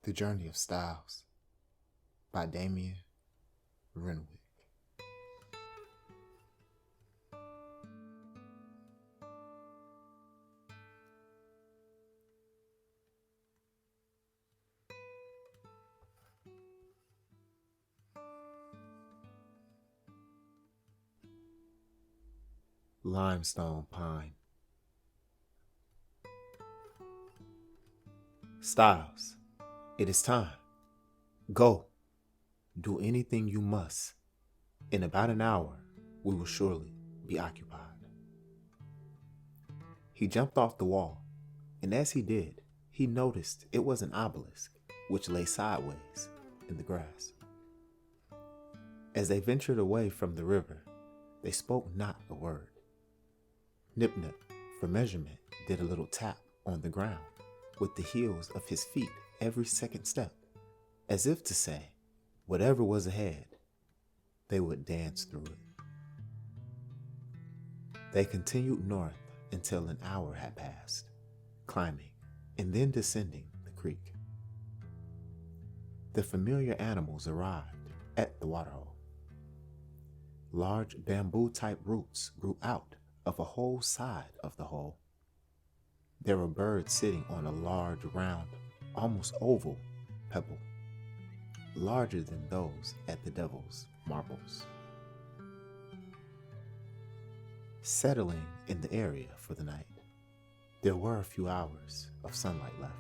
The Journey of Styles by Damien Renwick. Limestone Pine. Styles, it is time. Go. Do anything you must. In about an hour, we will surely be occupied. He jumped off the wall, and as he did, he noticed it was an obelisk which lay sideways in the grass. As they ventured away from the river, they spoke not a word. Nip-Nip, for measurement, did a little tap on the ground with the heels of his feet every second step, as if to say, whatever was ahead, they would dance through it. They continued north until an hour had passed, climbing and then descending the creek. The familiar animals arrived at the waterhole. Large bamboo-type roots grew out of a whole side of the hole. There were birds sitting on a large, round, almost oval pebble, larger than those at the Devil's Marbles. Settling in the area for the night, there were a few hours of sunlight left.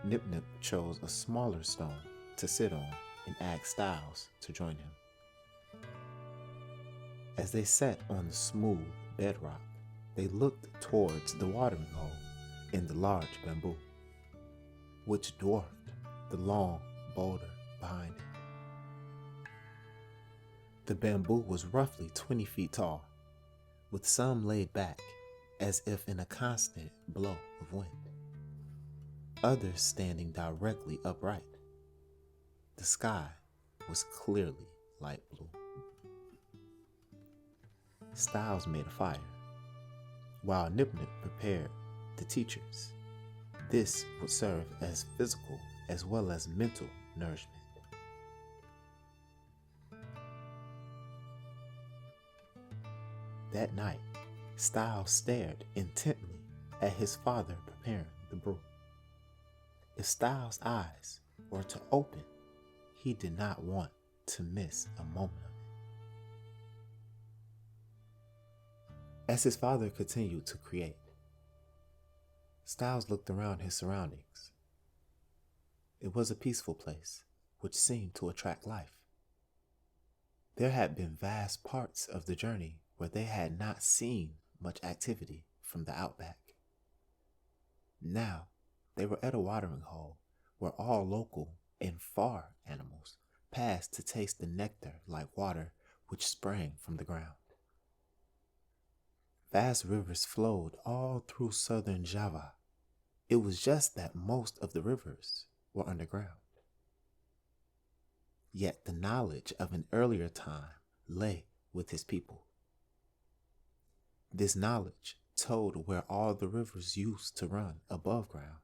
Nip-Nip chose a smaller stone to sit on and asked Styles to join him. As they sat on the smooth bedrock, they looked towards the watering hole in the large bamboo, which dwarfed the long boulder behind it. The bamboo was roughly 20 feet tall, with some laid back as if in a constant blow of wind, others standing directly upright. The sky was clearly light blue. Styles made a fire, while Nip-Nip prepared the teachers. This would serve as physical as well as mental nourishment. That night, Styles stared intently at his father preparing the brew. If Styles' eyes were to open, he did not want to miss a moment of it. As his father continued to create, Styles looked around his surroundings. It was a peaceful place, which seemed to attract life. There had been vast parts of the journey where they had not seen much activity from the outback. Now, they were at a watering hole where all local and far animals passed to taste the nectar like water which sprang from the ground. Vast rivers flowed all through southern Java. It was just that most of the rivers were underground. Yet the knowledge of an earlier time lay with his people. This knowledge told where all the rivers used to run above ground,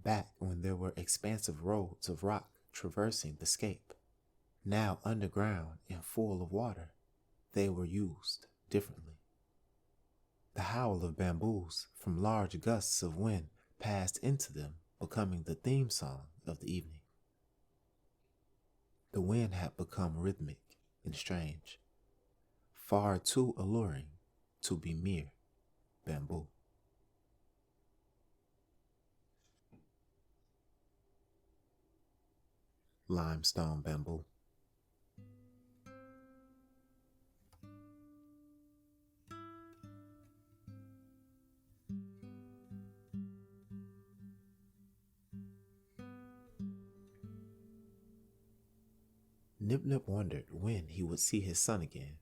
back when there were expansive roads of rock traversing the scape. Now underground and full of water, they were used differently. The howl of bamboos from large gusts of wind passed into them, becoming the theme song of the evening. The wind had become rhythmic and strange, far too alluring to be mere bamboo. Limestone bamboo. Nip-Nip wondered when he would see his son again.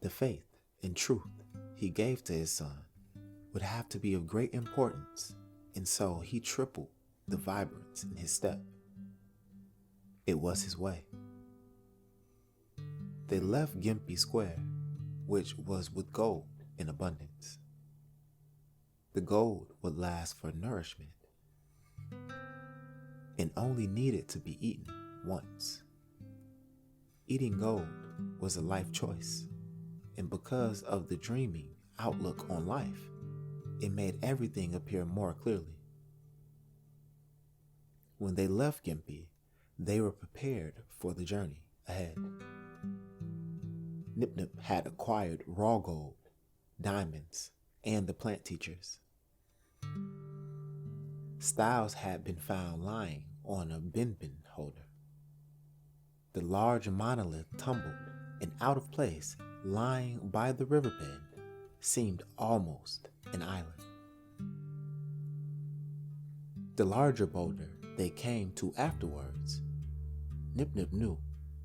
The faith and truth he gave to his son would have to be of great importance, and so he tripled the vibrance in his step. It was his way. They left Gimpy Square, which was with gold in abundance. The gold would last for nourishment, and only needed to be eaten once. Eating gold was a life choice, and because of the dreaming outlook on life, it made everything appear more clearly. When they left Gimpy, they were prepared for the journey ahead. Nip Nip had acquired raw gold, diamonds, and the plant teachers. Styles had been found lying on a bin holder. The large monolith tumbled and out of place, lying by the riverbed, seemed almost an island. The larger boulder they came to afterwards, Nip Nip knew,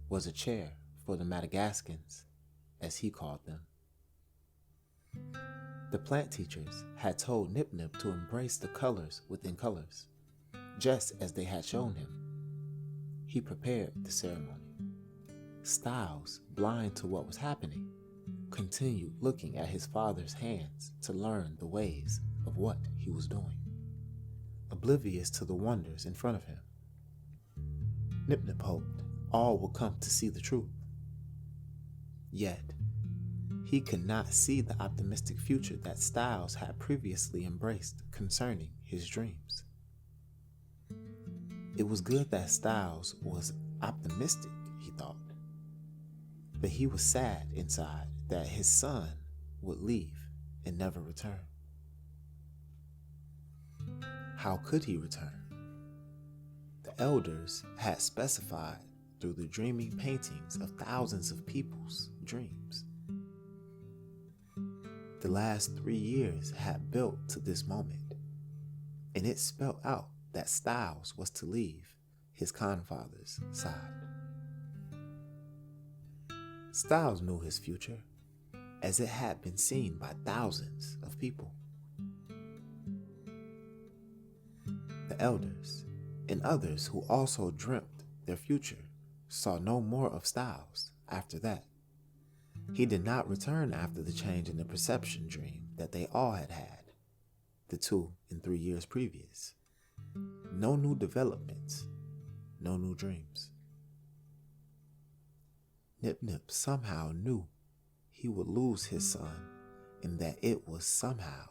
was a chair for the Madagascans, as he called them. The plant teachers had told Nip Nip to embrace the colors within colors, just as they had shown him. He prepared the ceremony. Styles, blind to what was happening, continued looking at his father's hands to learn the ways of what he was doing, oblivious to the wonders in front of him. Nip Nip hoped all would come to see the truth. Yet, he could not see the optimistic future that Styles had previously embraced concerning his dreams. It was good that Styles was optimistic, he thought, but he was sad inside that his son would leave and never return. How could he return? The elders had specified through the dreaming paintings of thousands of people's dreams. The last 3 years had built to this moment, and it spelled out that Styles was to leave his confather's side. Styles knew his future, as it had been seen by thousands of people. The elders and others who also dreamt their future saw no more of Styles after that. He did not return after the change in the perception dream that they all had had, the 2 and 3 years previous. No new developments, no new dreams. Nip Nip somehow knew he would lose his son and that it was somehow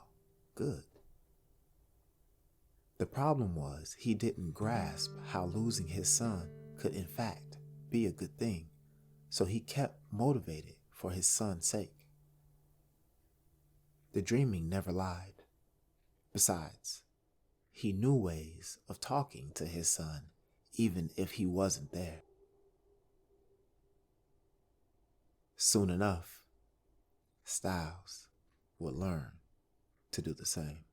good. The problem was he didn't grasp how losing his son could in fact be a good thing, so he kept motivated for his son's sake. The dreaming never lied. Besides, he knew ways of talking to his son even if he wasn't there. Soon enough, Styles would learn to do the same.